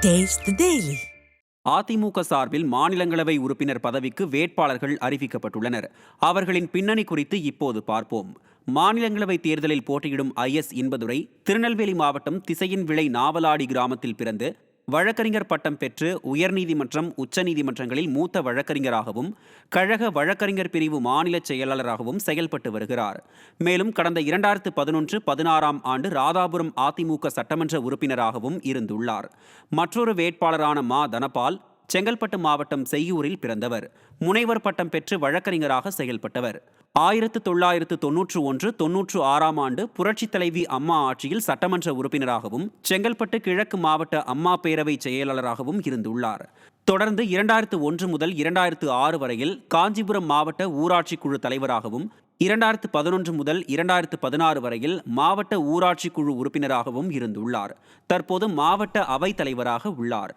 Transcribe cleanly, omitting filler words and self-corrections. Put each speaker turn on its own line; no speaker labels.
Taste the Daily.
AIADMK சார்பில் மாநிலங்களவை உறுப்பினர் பதவிக்கு வேட்பாளர்கள் அறிவிக்கப்பட்டுள்ளனர். அவர்களின் பின்னணி குறித்து இப்போது பார்ப்போம். மாநிலங்களவை தேர்தலில் போட்டியிடும் இன்பதுரை திருநெல்வேலி மாவட்டம் திசையின் விளை நாவலாடி கிராமத்தில் பிறந்து வழக்கறிஞர் பட்டம் பெற்று உயர்நீதிமன்றம் உச்சநீதிமன்றங்களில் மூத்த வழக்கறிஞராகவும் கழக வழக்கறிஞர் பிரிவு மாநில செயலாளராகவும் செயல்பட்டு வருகிறார். மேலும் கடந்த 2011-16 ஆண்டு ராதாபுரம் அதிமுக சட்டமன்ற உறுப்பினராகவும் இருந்துள்ளார். மற்றொரு வேட்பாளரான மா தனபால் செங்கல்பட்டு மாவட்டம் செய்யூரில் பிறந்தவர். முனைவர் பட்டம் பெற்று வழக்கறிஞராக செயல்பட்டவர். 1991-96 ஆண்டு புரட்சித் தலைவி அம்மா ஆட்சியில் சட்டமன்ற உறுப்பினராகவும் செங்கல்பட்டு கிழக்கு மாவட்ட அம்மா பேரவை செயலாளராகவும் இருந்துள்ளார். தொடர்ந்து 2001 முதல் 2006 வரையில் காஞ்சிபுரம் மாவட்ட ஊராட்சி குழு தலைவராகவும் 2011 முதல் 2016 வரையில் மாவட்ட ஊராட்சி குழு உறுப்பினராகவும் இருந்துள்ளார். தற்போது மாவட்ட அவைத் தலைவராக உள்ளார்.